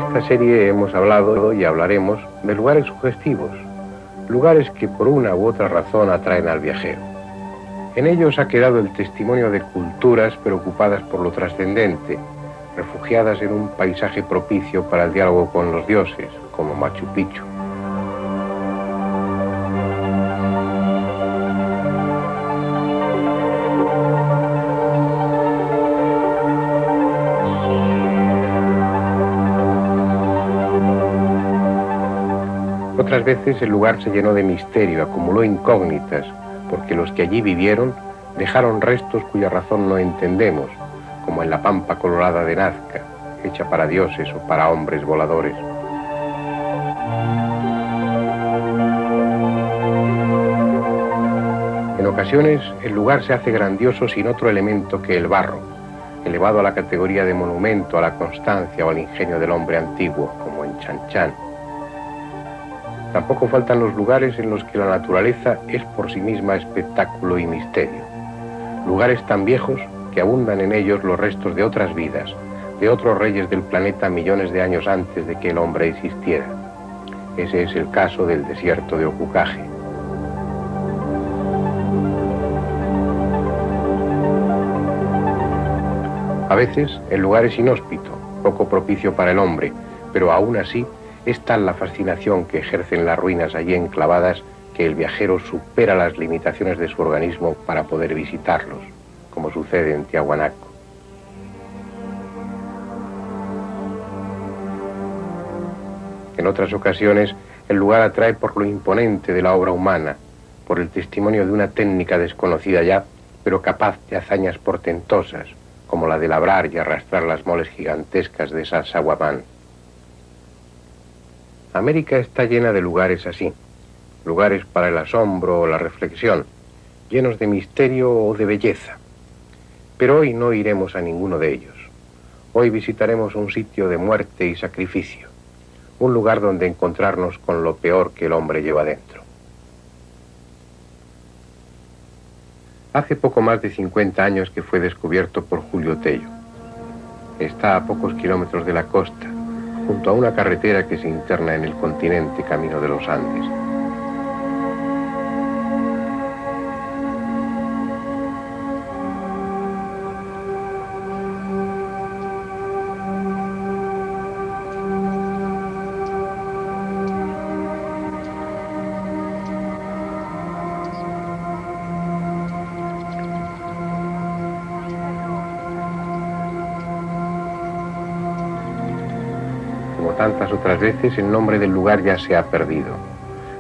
esta serie hemos hablado y hablaremos de lugares sugestivos, lugares que por una u otra razón atraen al viajero. En ellos ha quedado el testimonio de culturas preocupadas por lo trascendente, refugiadas en un paisaje propicio para el diálogo con los dioses, como Machu Picchu. Otras veces el lugar se llenó de misterio, acumuló incógnitas, porque los que allí vivieron dejaron restos cuya razón no entendemos, como en la pampa colorada de Nazca, hecha para dioses o para hombres voladores. En ocasiones el lugar se hace grandioso sin otro elemento que el barro, elevado a la categoría de monumento a la constancia o al ingenio del hombre antiguo, como en Chan Chan. Tampoco faltan los lugares en los que la naturaleza es por sí misma espectáculo y misterio. Lugares tan viejos que abundan en ellos los restos de otras vidas, de otros reyes del planeta millones de años antes de que el hombre existiera. Ese es el caso del desierto de Okukage. A veces el lugar es inhóspito, poco propicio para el hombre, pero aún así es tal la fascinación que ejercen las ruinas allí enclavadas que el viajero supera las limitaciones de su organismo para poder visitarlos, como sucede en Tiahuanaco. En otras ocasiones, el lugar atrae por lo imponente de la obra humana, por el testimonio de una técnica desconocida ya, pero capaz de hazañas portentosas, como la de labrar y arrastrar las moles gigantescas de Sacsayhuamán. América está llena de lugares así, lugares para el asombro o la reflexión, llenos de misterio o de belleza. Pero hoy no iremos a ninguno de ellos. Hoy visitaremos un sitio de muerte y sacrificio, un lugar donde encontrarnos con lo peor que el hombre lleva dentro. Hace poco más de 50 años que fue descubierto por Julio Tello. Está a pocos kilómetros de la costa, junto a una carretera que se interna en el continente camino de los Andes. Tantas otras veces, el nombre del lugar ya se ha perdido.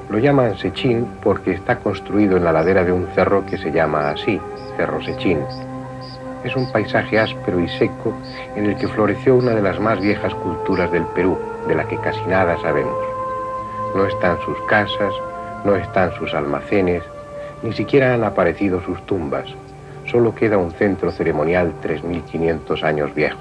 Lo llaman Sechín porque está construido en la ladera de un cerro que se llama así, Cerro Sechín. Es un paisaje áspero y seco en el que floreció una de las más viejas culturas del Perú, de la que casi nada sabemos. No están sus casas, no están sus almacenes, ni siquiera han aparecido sus tumbas. Solo queda un centro ceremonial 3500 años viejo.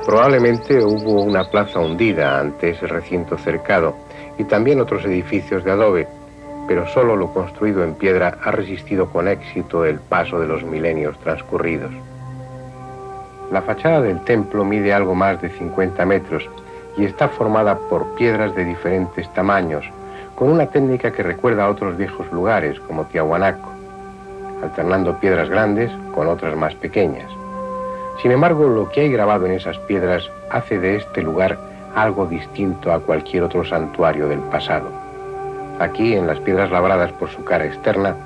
Probablemente hubo una plaza hundida ante ese recinto cercado y también otros edificios de adobe, pero solo lo construido en piedra ha resistido con éxito el paso de los milenios transcurridos. La fachada del templo mide algo más de 50 metros y está formada por piedras de diferentes tamaños, con una técnica que recuerda a otros viejos lugares como Tiahuanaco, alternando piedras grandes con otras más pequeñas. Sin embargo, lo que hay grabado en esas piedras hace de este lugar algo distinto a cualquier otro santuario del pasado. Aquí, en las piedras labradas por su cara externa,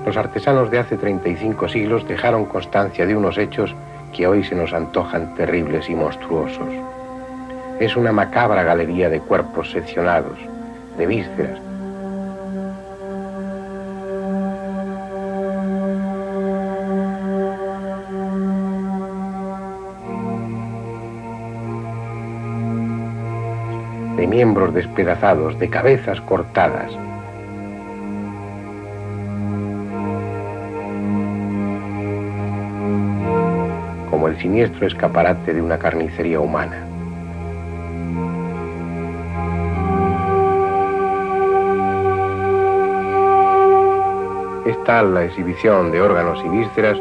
los artesanos de hace 35 siglos dejaron constancia de unos hechos que hoy se nos antojan terribles y monstruosos. Es una macabra galería de cuerpos seccionados, de vísceras, de miembros despedazados, de cabezas cortadas. como el siniestro escaparate de una carnicería humana. Es tal la exhibición de órganos y vísceras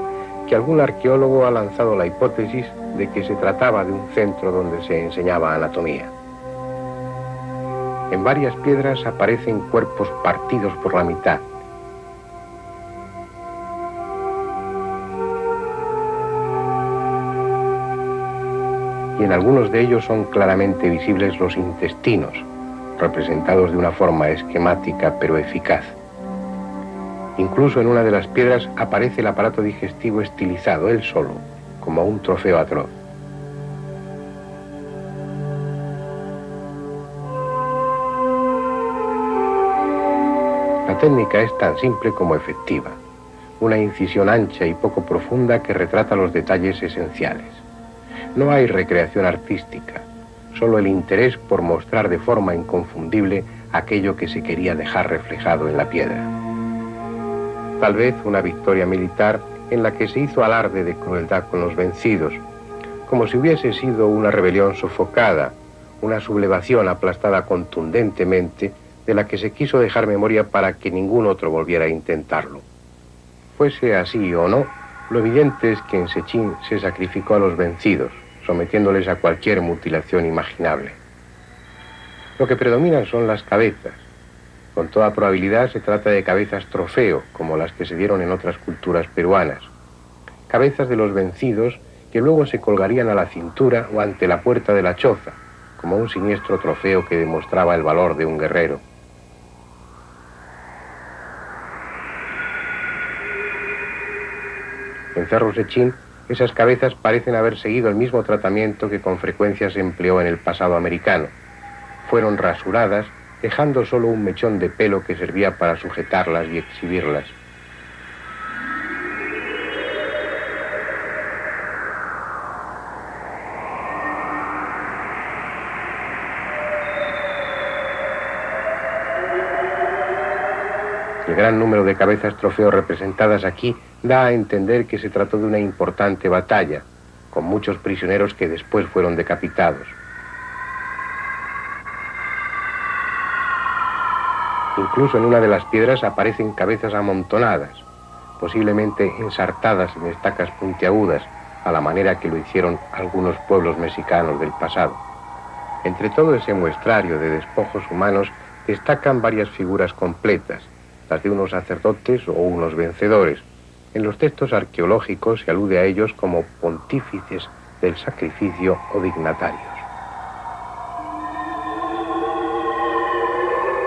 que algún arqueólogo ha lanzado la hipótesis de que se trataba de un centro donde se enseñaba anatomía. En varias piedras aparecen cuerpos partidos por la mitad. Y en algunos de ellos son claramente visibles los intestinos, representados de una forma esquemática pero eficaz. Incluso en una de las piedras aparece el aparato digestivo estilizado, él solo, como un trofeo atroz. La técnica es tan simple como efectiva, una incisión ancha y poco profunda que retrata los detalles esenciales. No hay recreación artística, solo el interés por mostrar de forma inconfundible aquello que se quería dejar reflejado en la piedra. Tal vez una victoria militar en la que se hizo alarde de crueldad con los vencidos, como si hubiese sido una rebelión sofocada, una sublevación aplastada contundentemente, de la que se quiso dejar memoria para que ningún otro volviera a intentarlo. Fuese así o no, lo evidente es que en Sechín se sacrificó a los vencidos, sometiéndoles a cualquier mutilación imaginable. Lo que predominan son las cabezas. Con toda probabilidad se trata de cabezas trofeo, como las que se dieron en otras culturas peruanas. Cabezas de los vencidos que luego se colgarían a la cintura o ante la puerta de la choza, como un siniestro trofeo que demostraba el valor de un guerrero. En Cerro Sechín, esas cabezas parecen haber seguido el mismo tratamiento que con frecuencia se empleó en el pasado americano. Fueron rasuradas, dejando solo un mechón de pelo que servía para sujetarlas y exhibirlas. El gran número de cabezas trofeo representadas aquí da a entender que se trató de una importante batalla, con muchos prisioneros que después fueron decapitados. Incluso en una de las piedras aparecen cabezas amontonadas, posiblemente ensartadas en estacas puntiagudas, a la manera que lo hicieron algunos pueblos mexicanos del pasado. Entre todo ese muestrario de despojos humanos destacan varias figuras completas, las de unos sacerdotes o unos vencedores. En los textos arqueológicos se alude a ellos como pontífices del sacrificio o dignatarios.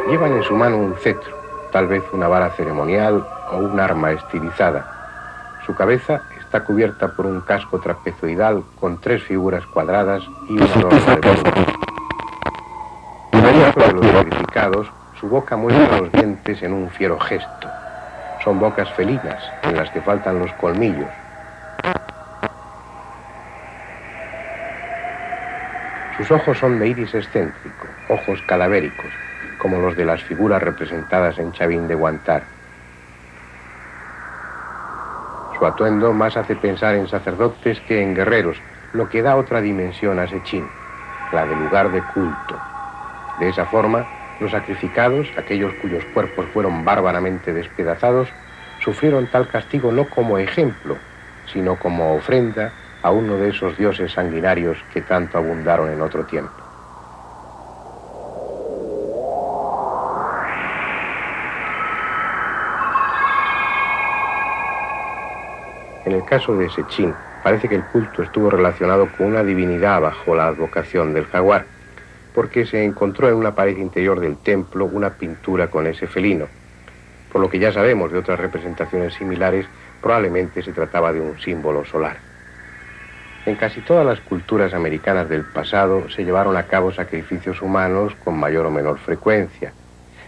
Llevan en su mano un cetro, tal vez una vara ceremonial o un arma estilizada. Su cabeza está cubierta por un casco trapezoidal con 3 figuras cuadradas y una norma de punta. En el caso de los sacrificados, su boca muestra los dientes en un fiero gesto. Son bocas felinas, en las que faltan los colmillos. Sus ojos son de iris excéntrico, ojos cadavéricos, como los de las figuras representadas en Chavín de Huántar. Su atuendo más hace pensar en sacerdotes que en guerreros, lo que da otra dimensión a Sechín, la de lugar de culto. De esa forma, los sacrificados, aquellos cuyos cuerpos fueron bárbaramente despedazados, sufrieron tal castigo no como ejemplo, sino como ofrenda a uno de esos dioses sanguinarios que tanto abundaron en otro tiempo. En el caso de Sechín, parece que el culto estuvo relacionado con una divinidad bajo la advocación del jaguar, porque se encontró en una pared interior del templo una pintura con ese felino. Por lo que ya sabemos de otras representaciones similares, probablemente se trataba de un símbolo solar. En casi todas las culturas americanas del pasado se llevaron a cabo sacrificios humanos con mayor o menor frecuencia,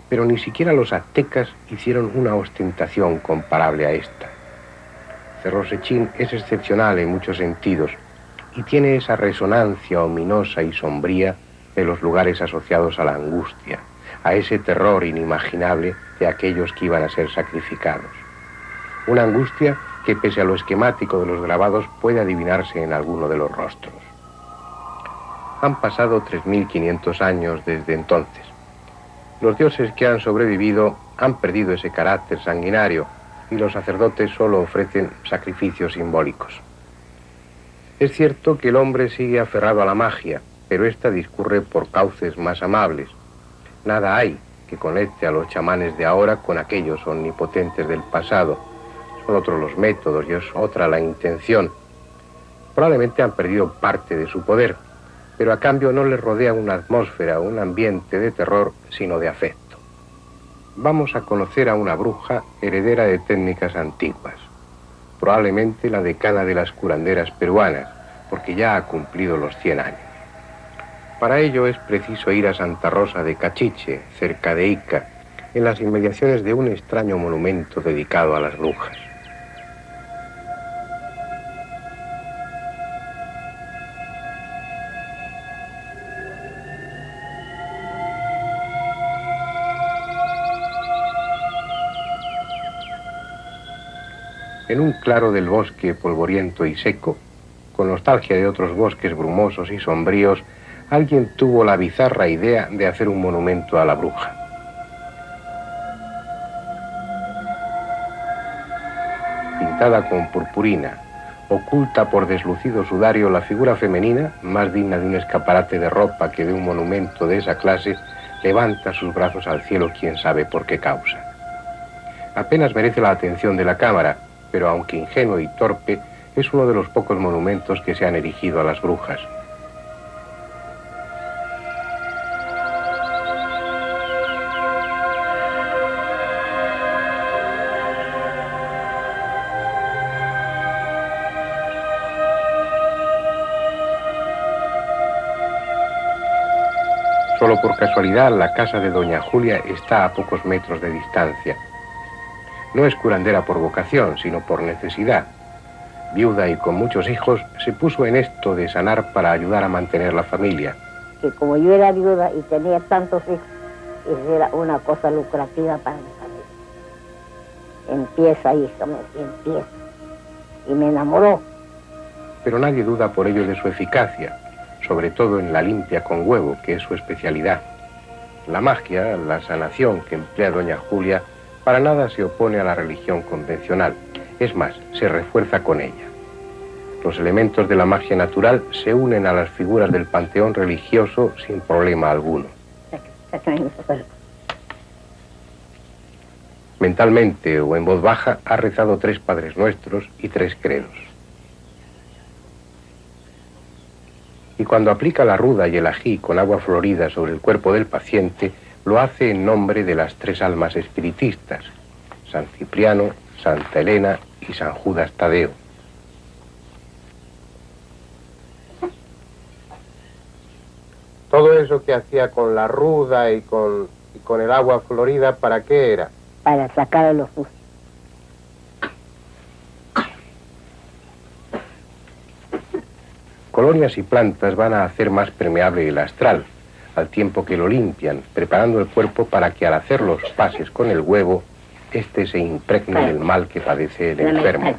pero ni siquiera los aztecas hicieron una ostentación comparable a esta. Cerro Sechín es excepcional en muchos sentidos y tiene esa resonancia ominosa y sombría de los lugares asociados a la angustia, a ese terror inimaginable de aquellos que iban a ser sacrificados. Una angustia que pese a lo esquemático de los grabados puede adivinarse en alguno de los rostros. Han pasado 3.500 años desde entonces. Los dioses que han sobrevivido han perdido ese carácter sanguinario y los sacerdotes solo ofrecen sacrificios simbólicos. Es cierto que el hombre sigue aferrado a la magia, pero esta discurre por cauces más amables. Nada hay que conecte a los chamanes de ahora con aquellos omnipotentes del pasado. Son otros los métodos y es otra la intención. Probablemente han perdido parte de su poder, pero a cambio no les rodea una atmósfera, un ambiente de terror, sino de afecto. Vamos a conocer a una bruja heredera de técnicas antiguas, probablemente la decana de las curanderas peruanas, porque ya ha cumplido los 100 años. Para ello es preciso ir a Santa Rosa de Cachiche, cerca de Ica, en las inmediaciones de un extraño monumento dedicado a las brujas. En un claro del bosque polvoriento y seco, con nostalgia de otros bosques brumosos y sombríos, alguien tuvo la bizarra idea de hacer un monumento a la bruja. Pintada con purpurina, oculta por deslucido sudario, la figura femenina, más digna de un escaparate de ropa que de un monumento de esa clase, levanta sus brazos al cielo quién sabe por qué causa. Apenas merece la atención de la cámara, pero aunque ingenuo y torpe, es uno de los pocos monumentos que se han erigido a las brujas. Solo por casualidad, la casa de doña Julia está a pocos metros de distancia. No es curandera por vocación, sino por necesidad. Viuda y con muchos hijos, se puso en esto de sanar para ayudar a mantener la familia. Que como yo era viuda y tenía tantos hijos, era una cosa lucrativa para mi familia. Empieza, hija, empieza. Y me enamoró. Pero nadie duda por ello de su eficacia, sobre todo en la limpia con huevo, que es su especialidad. La magia, la sanación que emplea doña Julia, para nada se opone a la religión convencional. Es más, se refuerza con ella. Los elementos de la magia natural se unen a las figuras del panteón religioso sin problema alguno. Mentalmente o en voz baja ha rezado 3 Padres Nuestros y 3 credos. Y cuando aplica la ruda y el ají con agua florida sobre el cuerpo del paciente, lo hace en nombre de las 3 almas espiritistas, San Cipriano, Santa Elena y San Judas Tadeo. Todo eso que hacía con la ruda y con el agua florida, ¿para qué era? Para sacar a los sucios. Colonias y plantas van a hacer más permeable el astral, al tiempo que lo limpian, preparando el cuerpo para que al hacer los pases con el huevo, éste se impregne del mal que padece el enfermo.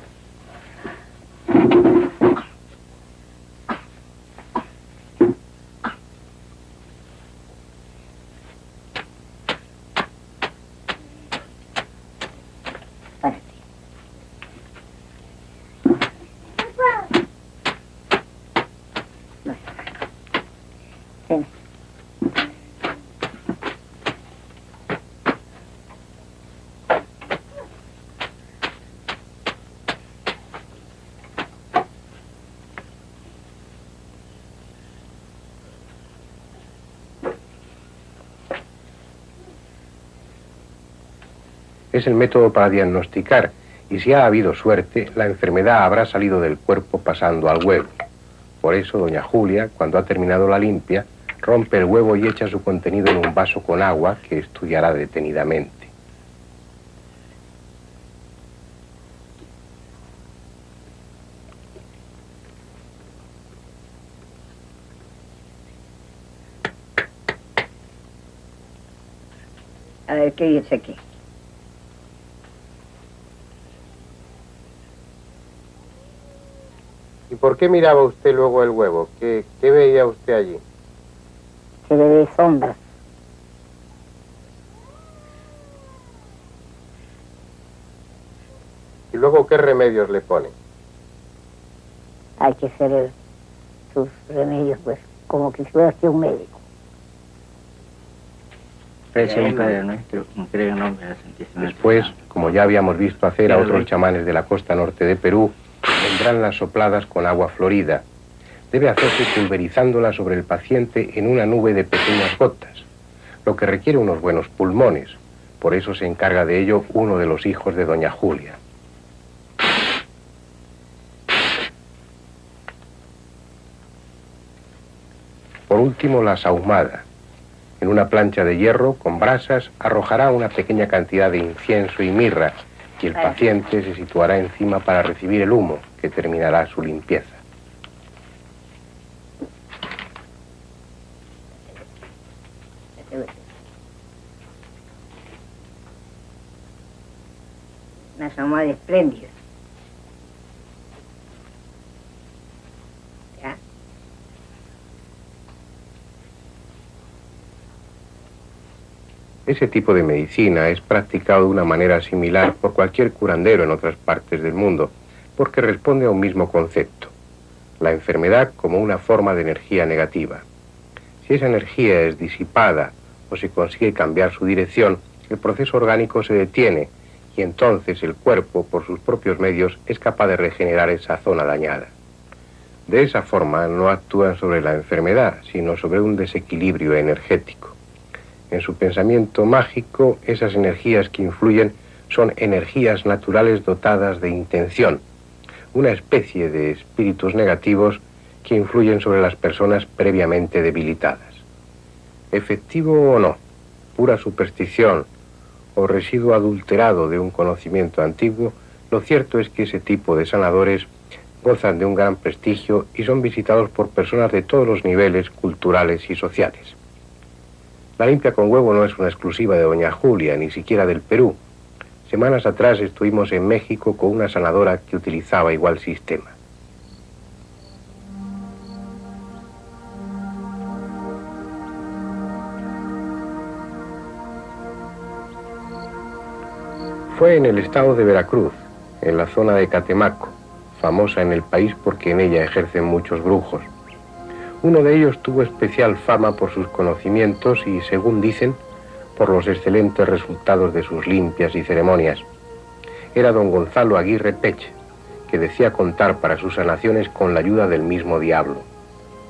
Es el método para diagnosticar, y si ha habido suerte, la enfermedad habrá salido del cuerpo pasando al huevo. Por eso, doña Julia, cuando ha terminado la limpia, rompe el huevo y echa su contenido en un vaso con agua que estudiará detenidamente. A ver, ¿qué dice aquí? ¿Y por qué miraba usted luego el huevo? ¿Qué veía usted allí? Se le ve sombras. ¿Y luego qué remedios le ponen? Hay que hacer sus remedios, pues, como que fuera un médico. Después, como ya habíamos visto hacer a otros chamanes de la costa norte de Perú, vendrán las sopladas con agua florida. Debe hacerse pulverizándola sobre el paciente en una nube de pequeñas gotas, lo que requiere unos buenos pulmones. Por eso se encarga de ello uno de los hijos de doña Julia. Por último, la sahumada. En una plancha de hierro con brasas arrojará una pequeña cantidad de incienso y mirra y el paciente se situará encima para recibir el humo que terminará su limpieza. Una sahumada espléndida. ¿Ya? Ese tipo de medicina es practicado de una manera similar por cualquier curandero en otras partes del mundo, porque responde a un mismo concepto: la enfermedad como una forma de energía negativa. Si esa energía es disipada o se consigue cambiar su dirección, el proceso orgánico se detiene y entonces el cuerpo, por sus propios medios, es capaz de regenerar esa zona dañada. De esa forma no actúan sobre la enfermedad, sino sobre un desequilibrio energético. En su pensamiento mágico, esas energías que influyen son energías naturales dotadas de intención, una especie de espíritus negativos que influyen sobre las personas previamente debilitadas. Efectivo o no, pura superstición o residuo adulterado de un conocimiento antiguo, lo cierto es que ese tipo de sanadores gozan de un gran prestigio y son visitados por personas de todos los niveles culturales y sociales. La limpia con huevo no es una exclusiva de doña Julia, ni siquiera del Perú. Semanas atrás estuvimos en México con una sanadora que utilizaba igual sistema. Fue en el estado de Veracruz, en la zona de Catemaco, famosa en el país porque en ella ejercen muchos brujos. Uno de ellos tuvo especial fama por sus conocimientos y, según dicen, por los excelentes resultados de sus limpias y ceremonias. Era don Gonzalo Aguirre Pech, que decía contar para sus sanaciones con la ayuda del mismo diablo.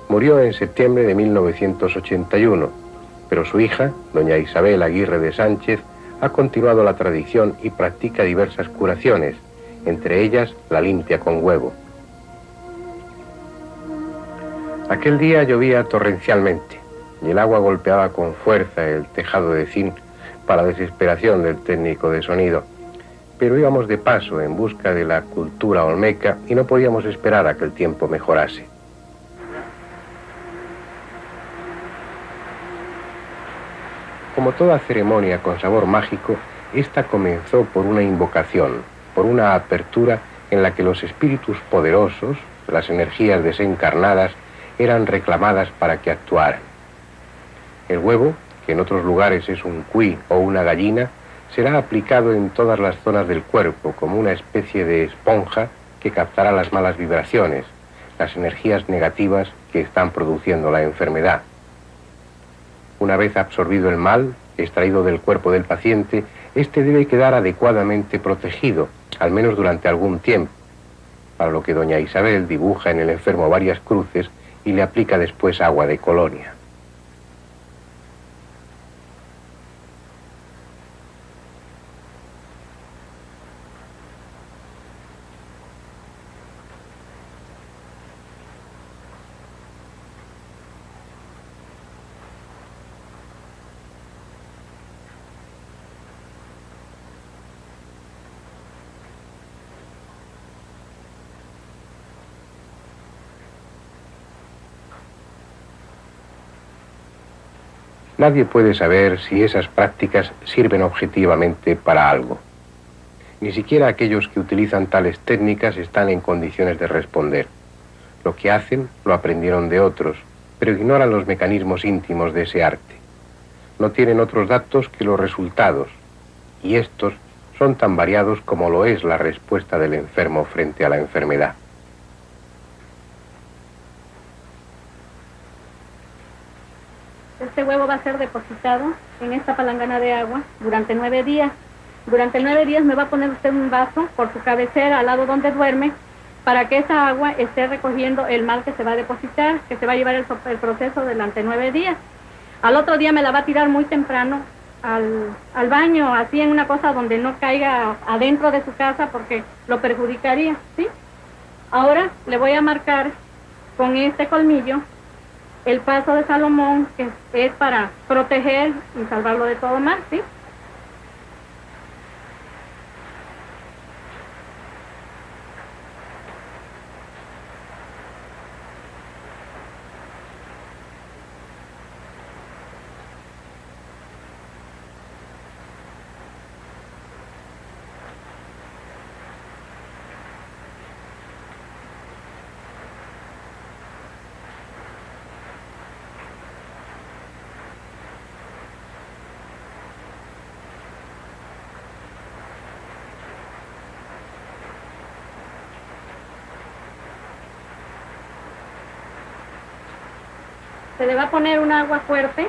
Murió en septiembre de 1981, pero su hija, doña Isabel Aguirre de Sánchez, ha continuado la tradición y practica diversas curaciones, entre ellas la limpia con huevo. Aquel día llovía torrencialmente y el agua golpeaba con fuerza el tejado de zinc para desesperación del técnico de sonido. Pero íbamos de paso en busca de la cultura olmeca y no podíamos esperar a que el tiempo mejorase. Como toda ceremonia con sabor mágico, esta comenzó por una invocación, por una apertura en la que los espíritus poderosos, las energías desencarnadas, eran reclamadas para que actuaran. El huevo, que en otros lugares es un cuy o una gallina, será aplicado en todas las zonas del cuerpo como una especie de esponja que captará las malas vibraciones, las energías negativas que están produciendo la enfermedad. Una vez absorbido el mal, extraído del cuerpo del paciente, este debe quedar adecuadamente protegido, al menos durante algún tiempo, para lo que doña Isabel dibuja en el enfermo varias cruces y le aplica después agua de colonia. Nadie puede saber si esas prácticas sirven objetivamente para algo. Ni siquiera aquellos que utilizan tales técnicas están en condiciones de responder. Lo que hacen lo aprendieron de otros, pero ignoran los mecanismos íntimos de ese arte. No tienen otros datos que los resultados, y estos son tan variados como lo es la respuesta del enfermo frente a la enfermedad. Este huevo va a ser depositado en esta palangana de agua durante 9 días. Durante 9 días me va a poner usted un vaso por su cabecera al lado donde duerme, para que esa agua esté recogiendo el mal que se va a depositar, que se va a llevar el proceso durante 9 días. Al otro día me la va a tirar muy temprano al baño, así en una cosa donde no caiga adentro de su casa porque lo perjudicaría, ¿sí? Ahora le voy a marcar con este colmillo el paso de Salomón, que es para proteger y salvarlo de todo mal, ¿sí? Se le va a poner un agua fuerte,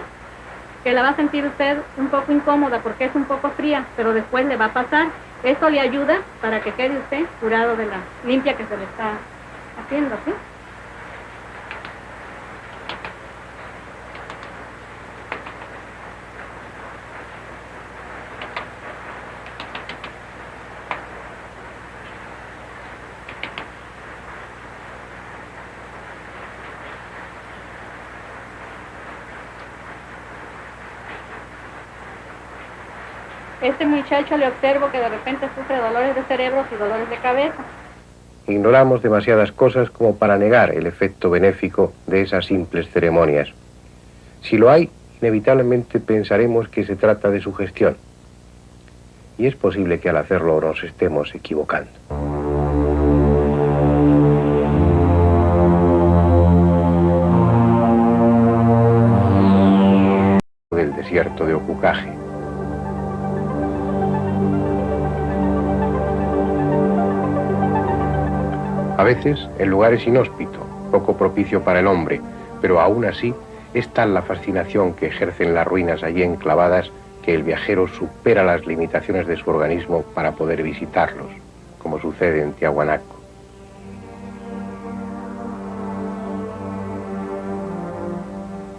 que la va a sentir usted un poco incómoda porque es un poco fría, pero después le va a pasar. Esto le ayuda para que quede usted curado de la limpia que se le está haciendo, ¿sí? Este muchacho le observo que de repente sufre dolores de cerebro y dolores de cabeza. Ignoramos demasiadas cosas como para negar el efecto benéfico de esas simples ceremonias. Si lo hay, inevitablemente pensaremos que se trata de sugestión. Y es posible que al hacerlo nos estemos equivocando. Del desierto de Ocucaje. A veces el lugar es inhóspito, poco propicio para el hombre, pero aún así es tal la fascinación que ejercen las ruinas allí enclavadas que el viajero supera las limitaciones de su organismo para poder visitarlos, como sucede en Tiahuanaco.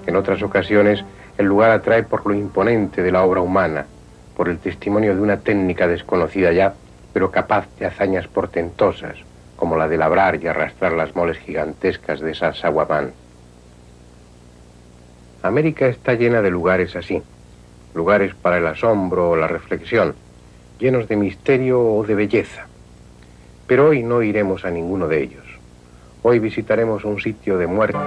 En otras ocasiones, el lugar atrae por lo imponente de la obra humana, por el testimonio de una técnica desconocida ya, pero capaz de hazañas portentosas, como la de labrar y arrastrar las moles gigantescas de Sacsayhuamán. América está llena de lugares así, lugares para el asombro o la reflexión, llenos de misterio o de belleza. Pero hoy no iremos a ninguno de ellos. Hoy visitaremos un sitio de muerte.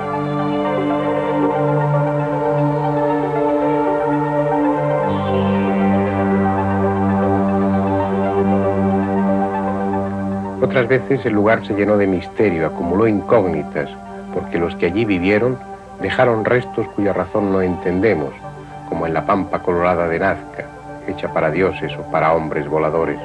Otras veces el lugar se llenó de misterio, acumuló incógnitas, porque los que allí vivieron dejaron restos cuya razón no entendemos, como en la pampa colorada de Nazca, hecha para dioses o para hombres voladores.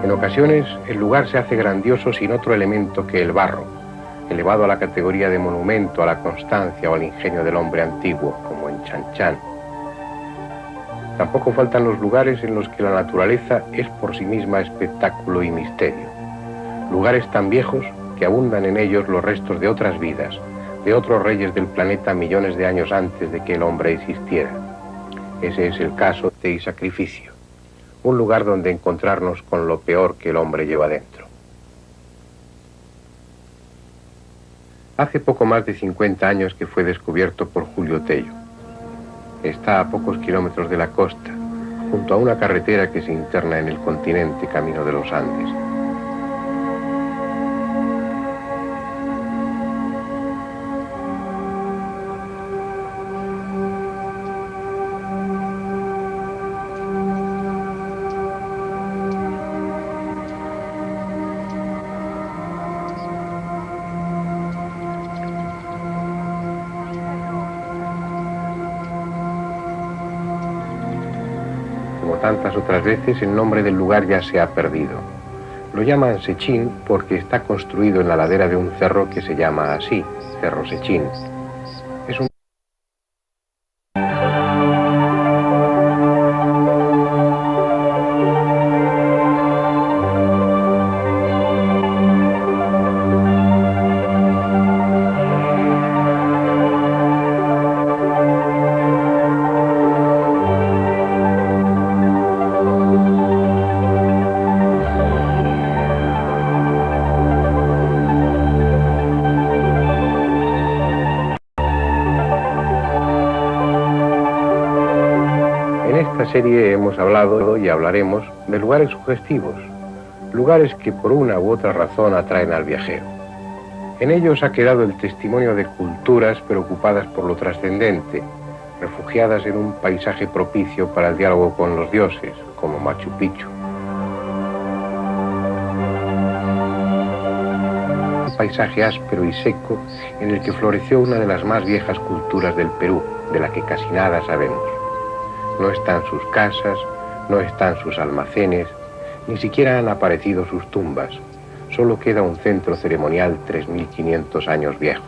En ocasiones el lugar se hace grandioso sin otro elemento que el barro, elevado a la categoría de monumento a la constancia o al ingenio del hombre antiguo, como en Chan Chan. Tampoco faltan los lugares en los que la naturaleza es por sí misma espectáculo y misterio. Lugares tan viejos que abundan en ellos los restos de otras vidas, de otros reyes del planeta millones de años antes de que el hombre existiera. Ese es el caso de Sacrificio, un lugar donde encontrarnos con lo peor que el hombre lleva dentro. Hace poco más de 50 años que fue descubierto por Julio Tello. Está a pocos kilómetros de la costa, junto a una carretera que se interna en el continente camino de los Andes. Como tantas otras veces, el nombre del lugar ya se ha perdido. Lo llaman Sechín porque está construido en la ladera de un cerro que se llama así, Cerro Sechín. Es un En esta serie hemos hablado y hablaremos de lugares sugestivos, lugares que por una u otra razón atraen al viajero. En ellos ha quedado el testimonio de culturas preocupadas por lo trascendente, refugiadas en un paisaje propicio para el diálogo con los dioses, como Machu Picchu. Un paisaje áspero y seco en el que floreció una de las más viejas culturas del Perú, de la que casi nada sabemos. No están sus casas, no están sus almacenes, ni siquiera han aparecido sus tumbas. Solo queda un centro ceremonial 3.500 años viejo.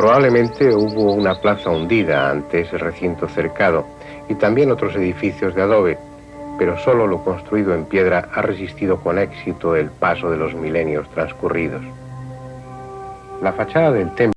Probablemente hubo una plaza hundida ante ese recinto cercado y también otros edificios de adobe, pero solo lo construido en piedra ha resistido con éxito el paso de los milenios transcurridos. La fachada del templo